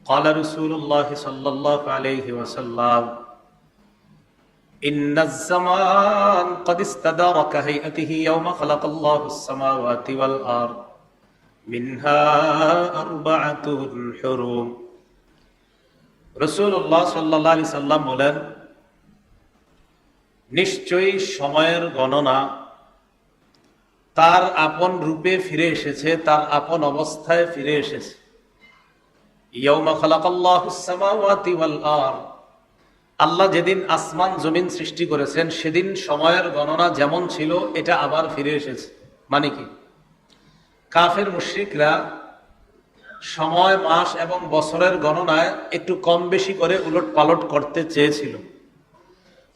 قال رسول الله صلى الله عليه وسلم إن الزمان قد استدار كهيئته يوم خلق الله السماوات والأرض منها أربعة حرم রাসূলুল্লাহ সাল্লাল্লাহু আলাইহি সাল্লাম বলেন, নিশ্চয়ই সময়ের গণনা তার আপন রূপে ফিরে এসেছে, তার আপন অবস্থায় ফিরে এসেছে। ইয়াউমা খালাকাল্লাহুস সামাওয়াতি ওয়াল আরদ, আল্লাহ যেদিন আসমান জমিন সৃষ্টি করেছেন সেদিন সময়ের গণনা যেমন ছিল এটা আবার ফিরে এসেছে। মানে কি? কাফের মুশরিকরা সময়, মাস এবং বছরের গণনায় একটু কম বেশি করে উলট পালট করতে চেয়েছিল।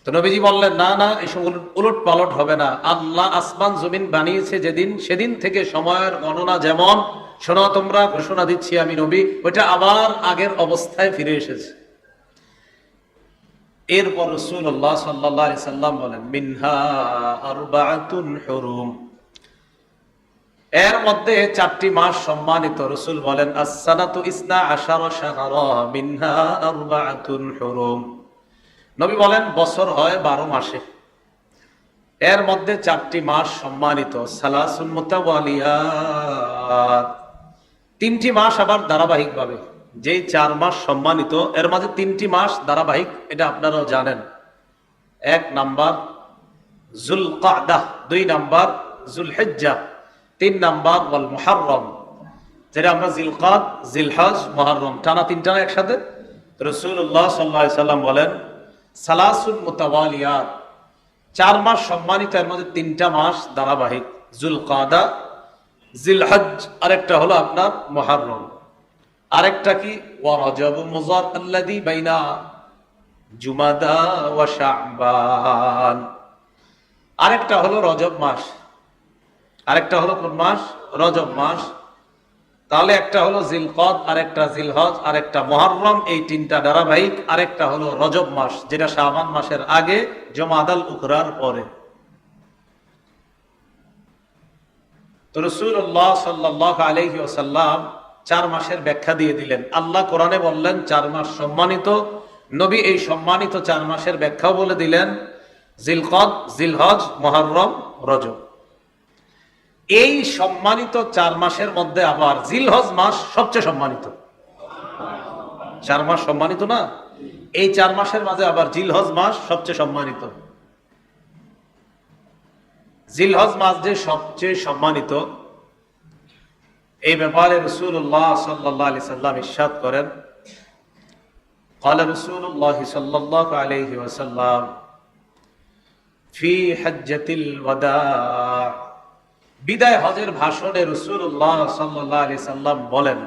তো নবীজি বললেন, না না, এসব উলট পালট হবে না। আল্লাহ আসমান জমিন বানিয়েছে যেদিন, সেদিন থেকে সময়ের গণনা যেমন, শোনো তোমরা, ঘোষণা দিচ্ছি আমি নবী, ওইটা আবার আগের অবস্থায় ফিরে এসেছে। এরপর রাসূলুল্লাহ সাল্লাল্লাহু আলাইহি সাল্লাম বলেন, মিনহা আরবাআতুন হুরুম, এর মধ্যে 4টি মাস সম্মানিত। রাসূল বলেন, আস-সানাতু ইসনা আশারা শাহরা মিনহা আরবাআতুন হুরুম। নবী বলেন, বছর হয় 12 মাসে, এর মধ্যে 4টি মাস সম্মানিত। সালাসুন মুতাওয়ালিয়াত, 3টি মাস আবার ধারাবাহিকভাবে। যেই 4 মাস সম্মানিত এর মাঝে 3টি মাস ধারাবাহিক, এটা আপনারাও জানেন। 1 নাম্বার যুলকাদা, 2 নাম্বার যুলহিজ্জা, 3 নাম্বার ওয়াল মুহররম, যেটা আমরা জিলকাদ, জিলহজ, মুহররম টানা 3টা একসাথে। রাসূলুল্লাহ সাল্লাল্লাহু আলাইহি সাল্লাম বলেন, সালাসুন মুতাওয়ালিয়াত, 4 মাস সম্মানিত, এর মধ্যে 3টা মাস ধারাবাহিক। যুলকাদা, জিলহজ, আরেকটা হলো আপনার মুহররম, আরেকটা কি ওয়া রজব মুযার আল্লাযী বাইনা জুমাদা ওয়া শাবান, আরেকটা হলো রজব মাস, আরেকটা হলো কোন মাস? রজব মাস। তাহলে একটা হলো জিলকদ, আরেকটা জিলহজ, আরেকটা মুহররম, এই 3টা ধারাবাহিক। আরেকটা হলো রজব মাস, যেটা শাবান মাসের আগে, জুমাদাল উখরার পরে। তো রাসূলুল্লাহ সাল্লাল্লাহু আলাইহি ওয়াসাল্লাম 4 মাসের ব্যাখ্যা দিয়ে দিলেন। আল্লাহ কোরআনে বললেন 4 মাস সম্মানিত, নবী এই সম্মানিত 4 মাসের ব্যাখ্যাও বলে দিলেন, জিলকদ, জিলহজ, মুহররম, রজব। এই সম্মানিত 4 মাসের মধ্যে আবার জিলহজ মাস সবচেয়ে সম্মানিত। 4 মাস সম্মানিত না, এই 4 মাসের মাঝে আবার জিলহজ মাস সবচেয়ে সম্মানিত। জিলহজ মাস যে সবচেয়ে সম্মানিত, এই ব্যাপারে রাসূলুল্লাহ সাল্লাল্লাহু আলাইহি সাল্লাম ইরশাদ করেন, قال رسول الله صلى الله عليه وسلم في حجة الوداع, বিদায় হজের ভাষণে রাসূলুল্লাহ সাল্লাল্লাহু আলাইহি সাল্লাম বলেন,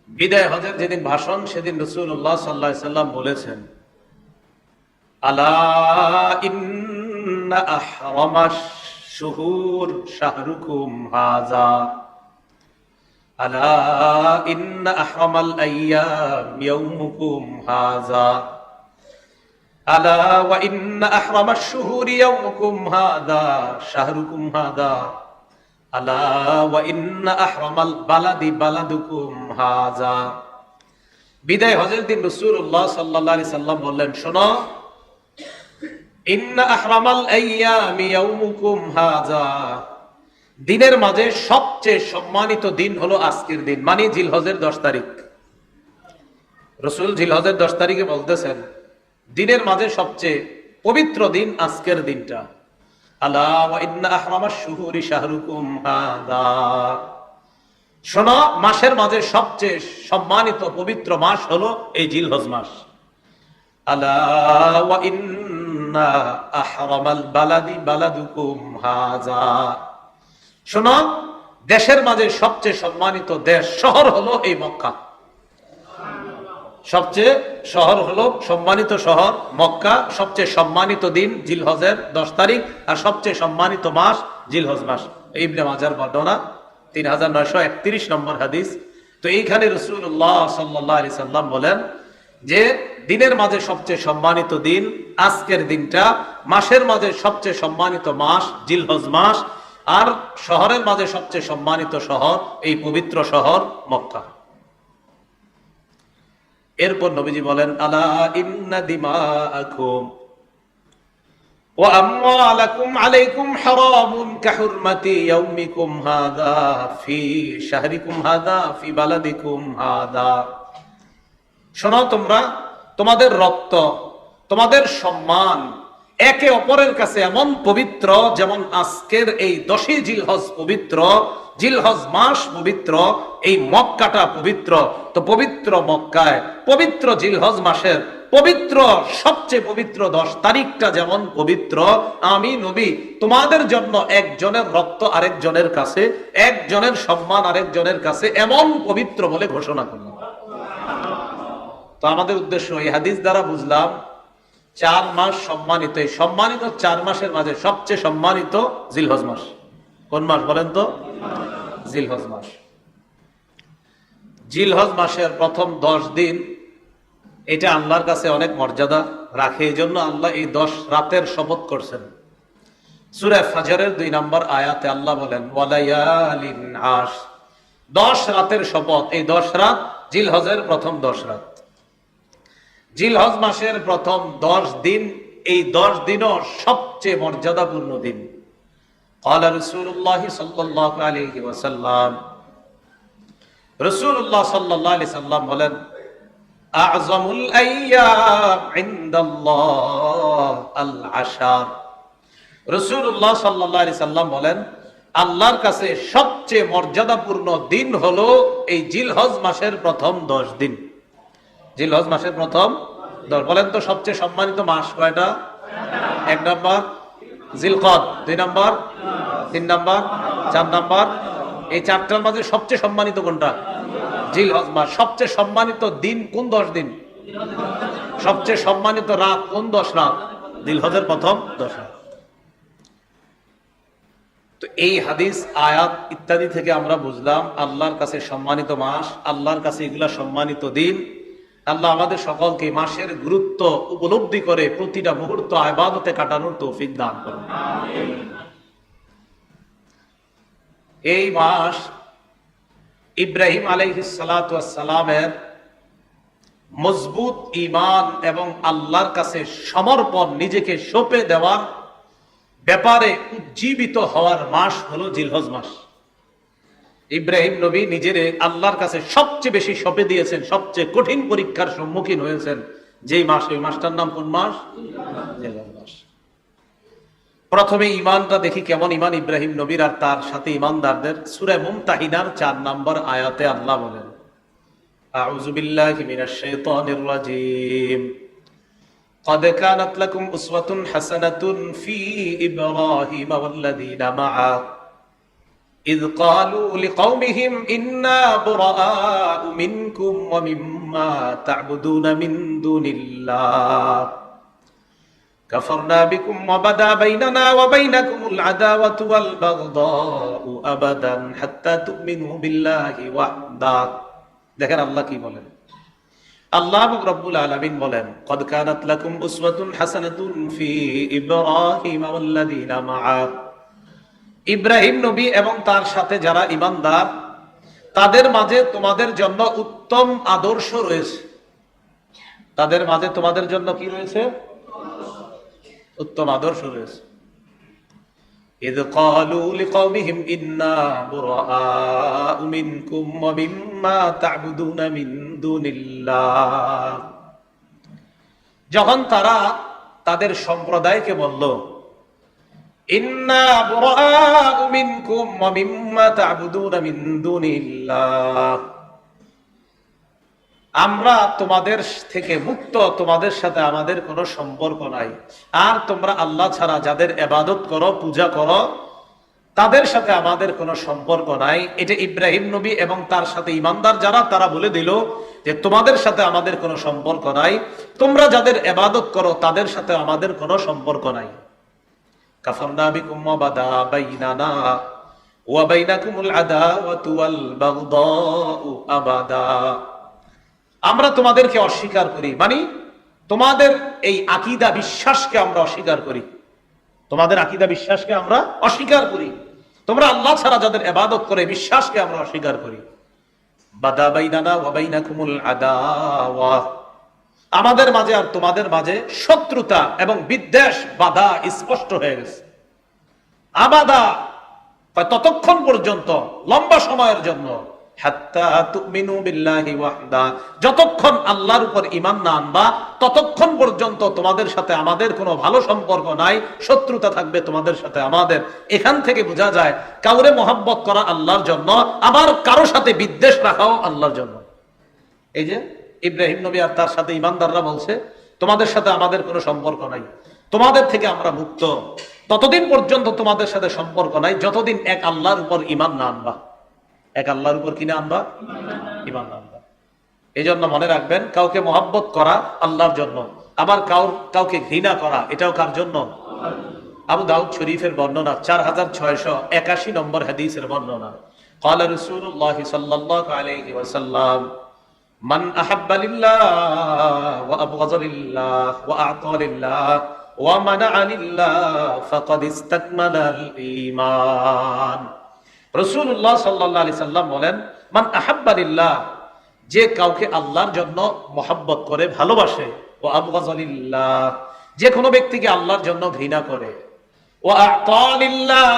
বিদায় হজের যেদিন ভাষণ সেদিন রাসূলুল্লাহ সাল্লাল্লাহু আলাইহি সাল্লাম বলেছেন, আলা ইন্না আহরামাশ শুহুর শাহরুকুম হাযা, আলা ইন্না আহরামাল আইয়াম ইয়াউমুকুম হাযা, আলা ওয়া ইন্না আহরামাশ শুহুরি ইয়াউমুকুম হাযা শাহরুকুম হাযা, আলা ওয়া ইন্না আহরামাল বালাদি বালাদুকুম হাযা। বিদায় হজের দিন রাসূলুল্লাহ সাল্লাল্লাহু আলাইহি সাল্লাম বললেন, শোনো, ইন্না আহরামাল আইয়ামি ইয়াউমুকুম হাযা, দিনের মাঝে সবচেয়ে সম্মানিত দিন হলো আজকের দিন, মানে জিলহজের 10 তারিখ। রাসূল জিলহজের 10 তারিখে বলতেছেন, দিনের মাঝে সবচেয়ে পবিত্র দিন আজকের দিনটা। আলা ওয়া ইন্না আহরামাশ শুহুরি শাহরুকুম হাযা, শোনো, মাসের মাঝে সবচেয়ে সম্মানিত পবিত্র মাস হলো এই জিলহজ মাস। আলা ওয়া ইন্না আহরামাল বালাদি বালাদুকুম হাযা, শোনো, দেশের মাঝে সবচেয়ে সম্মানিত দেশ, শহর হলো এই মক্কা। সবচেয়ে শহর হলো সম্মানিত শহর মক্কা, সবচেয়ে সম্মানিত দিন জিলহজের 10 তারিখ, আর সবচেয়ে সম্মানিত মাস জিলহজ মাস। ইবনে মাজার বর্ণনা 3931 নম্বর হাদিস। তো এইখানে রাসূলুল্লাহ সাল্লাল্লাহু আলাইহি সাল্লাম বলেন যে দিনের মাঝে সবচেয়ে সম্মানিত দিন আজকের দিনটা, মাসের মাঝে সবচেয়ে সম্মানিত মাস জিলহজ মাস, আর শহরের মাঝে সবচেয়ে সম্মানিত শহর এই পবিত্র শহর মক্কা। এরপর নবীজি বলেন, আলা ইন্না দিমাআকুম ওয়া আমওয়ালাকুম আলাইকুম হারামুন কাহুরমাতি ইয়াউমিকুম হাযা ফি শাহরিকুম হাযা ফি বালাদিকুম হাযা। শোনো, তোমরা তোমাদের রক্ত, তোমাদের সম্মান একে অপরের কাছে এমন পবিত্র যেমন আজকের এই 10ই জিলহজ পবিত্র, জিলহজ মাস পবিত্র, এই মক্কাটা পবিত্র। তো পবিত্র মক্কায় পবিত্র জিলহজ মাসের পবিত্র সবচেয়ে পবিত্র 10 তারিখটা যেমন পবিত্র, আমি নবী তোমাদের জন্য একজনের রক্ত আরেকজনের কাছে, একজনের সম্মান আরেকজনের কাছে এমন পবিত্র বলে ঘোষণা করলাম। তো আমাদের উদ্দেশ্য এই হাদিস দ্বারা বুঝলাম 4 মাস সম্মানিত। এই সম্মানিত 4 মাসের মাঝে সবচেয়ে সম্মানিত জিলহজ মাস। কোন মাস বলেন তো? জিলহজ মাস। জিলহজ মাসের প্রথম 10 দিন এটা আল্লাহর কাছে অনেক মর্যাদা রাখে, এই জন্য আল্লাহ এই 10 রাতের শপথ করছেন। সূরা ফাজরের 2 নম্বর আয়াতে আল্লাহ বলেন, ওয়ালায়ালিন আশ, 10 রাতের শপথ। এই 10 রাত জিলহজের প্রথম 10 রাত, জিলহজ মাসের প্রথম 10 দিন। এই 10 দিনও সবচেয়ে মর্যাদাপূর্ণ দিন। ক্বালা রাসূলুল্লাহ সাল্লাল্লাহু আলাইহি ওয়াসাল্লাম, রাসূলুল্লাহ সাল্লাল্লাহু আলাইহি সাল্লাম বলেন, আ'যামুল আইয়াম ইনদাল্লাহ আল আশার। রাসূলুল্লাহ সাল্লাল্লাহু আলাইহি সাল্লাম বলেন, আল্লাহর কাছে সবচেয়ে মর্যাদাপূর্ণ দিন হলো এই জিলহজ মাসের প্রথম 10 দিন। জিলহজ মাসের প্রথম 10। বলেন তো সবচেয়ে সম্মানিত মাস কয়টা? 1 নম্বর জিলকদ, 2 নম্বর, 3 নম্বর, 4 নম্বর। এই 4টার মাঝে সবচেয়ে সম্মানিত কোনটা? জিলহজ মাস। সবচেয়ে সম্মানিত দিন কোন 10 দিন? সবচেয়ে সম্মানিত রাত কোন 10 রাত? জিলহজের প্রথম 10 রাত। তো এই হাদিস, আয়াত ইত্যাদি থেকে আমরা বুঝলাম আল্লাহর কাছে সম্মানিত মাস, আল্লাহর কাছে এগুলা সম্মানিত দিন। আল্লাহ আমাদের সকলকে মাসের গুরুত্ব উপলব্ধি করে প্রতিটা মুহূর্ত ইবাদতে কাটানোর তৌফিক দান করুন। এই মাস ইব্রাহিম আলাইহিস সালাতু ওয়াস সালামের মজবুত ঈমান এবং আল্লাহর কাছে সমর্পণ, নিজেকে সঁপে দেওয়ার ব্যাপারে উজ্জীবিত হওয়ার মাস হলো জিলহজ মাস। ইব্রাহিম নবী নিজের আল্লাহর কাছে সবচেয়ে বেশি সঁপে দিয়েছেন, সবচেয়ে কঠিন পরীক্ষার সম্মুখীন হয়েছেন যেই মাস, ওই মাসটার নাম কোন মাস? জিলহজ মাস। প্রথমে ঈমানটা দেখি কেমন ঈমান ইব্রাহিম নবীর আর তার সাথে ঈমানদারদের। সূরা মুমতাহিনার 4 নম্বর আয়াতে আল্লাহ বলেন, আউযু বিল্লাহি মিনাশ শাইতানির রাজীম, قد كانت لكم أسوة حسنة في إبراهيم والذين معه إذ قالوا لقومهم إنا براء منكم ومما تعبدون من دون الله كفرنا بكم وبدا بيننا وبينكم العداوة والبغضاء أبدا حتى تؤمنوا بالله وحده। দেখেন আল্লাহ কি বলেন। আল্লাহ রাব্বুল আলামিন বলেন, قد كانت لكم أسوة حسنة في إبراهيم والذين معه। ইব্রাহিম নবী এবং তার সাথে যারা ঈমানদার তাদের মাঝে তোমাদের জন্য উত্তম আদর্শ রয়েছে। তাদের মাঝে তোমাদের জন্য কি রয়েছে? উত্তম আদর্শ রয়েছে। إذ قالوا لقومهم إنا براء منكم ومما تعبدون من دون الله। যখন তারা তাদের সম্প্রদায়কে বলল, ইন্না বুরাআ মিনকুম ওয়া মিম্মা তা'বুদুনা মিন দুনিল্লাহ, আমরা তোমাদের থেকে মুক্ত, তোমাদের সাথে আমাদের কোনো সম্পর্ক নাই। আর তোমরা আল্লাহ ছাড়া যাদের ইবাদত করো, পূজা করো, তাদের সাথে আমাদের কোনো সম্পর্ক নাই। এটা ইব্রাহিম নবী এবং তার সাথে ঈমানদার যারা, তারা বলে দিল যে তোমাদের সাথে আমাদের কোনো সম্পর্ক নাই, তোমরা যাদের ইবাদত করো তাদের সাথে আমাদের কোনো সম্পর্ক নাই। কাফারনা বিকুম ওয়া বাদা বাইনানা ওয়া বাইনাকুমুল আদাওয়াতু ওয়াল বাগদাউ আবাদা। আমরা তোমাদেরকে অস্বীকার করি, মানে তোমাদের এই আকীদা বিশ্বাসকে আমরা অস্বীকার করি, তোমাদের আকীদা বিশ্বাসকে আমরা অস্বীকার করি। তোমরা আল্লাহ ছাড়া যাদের ইবাদত করে বিশ্বাসকে আমরা অস্বীকার করি। বাদা বাইনানা ওয়া বাইনাকুমুল আদাওয়া, আমাদের মাঝে আর তোমাদের মাঝে শত্রুতা এবং বিদ্বেষ বাধা স্পষ্ট হয়ে গেছে। আবাদা ততক্ষণ পর্যন্ত, লম্বা সময়ের জন্য, হাত্তা তুমিনু বিল্লাহি ওয়াহদা, যতক্ষণ আল্লাহর উপর ঈমান না আনবা ততক্ষণ পর্যন্ত তোমাদের সাথে আমাদের কোনো ভালো সম্পর্ক নাই, শত্রুতা থাকবে তোমাদের সাথে আমাদের। এখান থেকে বোঝা যায় কাউরে মহব্বত করা আল্লাহর জন্য, আবার কারো সাথে বিদ্বেষ রাখাও আল্লাহর জন্য। এই যে ইব্রাহিম নবী আর তার সাথে ঈমানদাররা বলছে তোমাদের সাথে আমাদের কোনো সম্পর্ক নাই, তোমাদের থেকে আমরা মুক্ত, ততদিন পর্যন্ত তোমাদের সাথে সম্পর্ক নাই যতদিন এক আল্লাহর উপর ঈমান না আনবা। এক আল্লাহর উপর কিনে আনবা? ঈমান আনবা। এই জন্য মনে রাখবেন, কাউকে মহব্বত করা আল্লাহর জন্য, আবার কাউকে ঘৃণা করা এটাও কার জন্য? আবু দাউদ শরীফের বর্ণনা 4681 নম্বর হাদিসের বর্ণনা। قال رسول الله صلى الله عليه وسلم من أحب لله وأبغض لله وأعطى لله ومنع لله فقد استكمل الإيمان। রাসূলুল্লাহ সাল্লাল্লাহু আলাইহি সাল্লাম বলেন, মান আহাব্বা লিল্লাহ, যে কাউকে আল্লাহর জন্য মহব্বত করে, ভালোবাসে, ওয়া আবগাযা লিল্লাহ, যে কোনো ব্যক্তিকে আল্লাহর জন্য ঘৃণা করে, ওয়া আ'তা লিল্লাহ,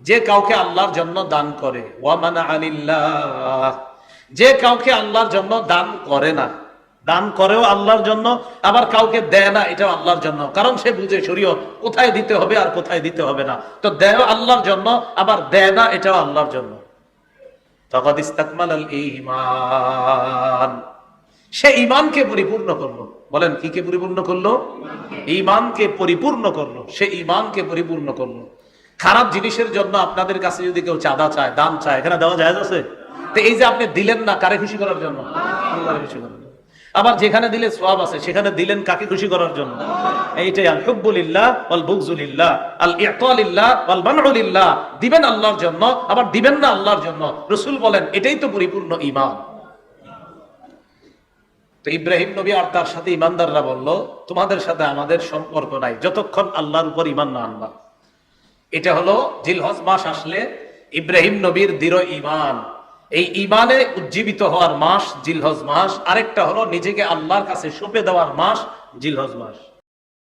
যে কাউকে আল্লাহর জন্য দান করে, ওয়া মানা'a লিল্লাহ, যে কাউকে আল্লাহর জন্য দান করে না, দান করেও আল্লাহর জন্য, আবার কাউকে দেয় না, এটাও আল্লাহর জন্য, কারণ সে বুঝে শরীয়ত কোথায় দিতে হবে আর কোথায় দিতে হবে না। তো দেয় আল্লাহর জন্য, আবার দেয় না, এটাও আল্লাহর জন্য। ফাকাদ ইস্তাকমালাল ঈমান, সে ঈমানকে পরিপূর্ণ করলো। বলেন কি কে পরিপূর্ণ করলো? ঈমানকে পরিপূর্ণ করলো, সে ঈমানকে পরিপূর্ণ করলো। খারাপ জিনিসের জন্য আপনাদের কাছে যদি কেউ চাঁদা চায়, দান চায়, এখানে দেওয়া জায়েজ আছে? তো এই যে আপনি দিলেন না, কারে খুশি করার জন্য? আল্লাহকে খুশি করার জন্য। আবার যেখানে দিলে সওয়াব আছে, সেখানে দিলেন কাকে খুশি করার জন্য? এইটাই আল হুব্বু লিল্লাহ ওয়াল বুগযু লিল্লাহ, আল ই'তা লিল্লাহ ওয়াল মানউ লিল্লাহ। দিবেন আল্লাহর জন্য, আবার দিবেন না আল্লাহর জন্য। রাসূল বলেন এটাই তো পরিপূর্ণ ঈমান। তো ইব্রাহিম নবী আর তার সাথে ঈমানদাররা বলল, তোমাদের সাথে আমাদের সম্পর্ক নাই যতক্ষণ আল্লাহর উপর ঈমান না আনবা। এটা হলো জিলহজ মাস আসলে ইব্রাহিম নবীর দৃঢ় ঈমান, এই ঈমানে উজ্জীবিত হওয়ার মাস জিলহজ মাস। আরেকটা হলো নিজেকে আল্লাহর কাছে সঁপে দেওয়ার মাস জিলহজ মাস।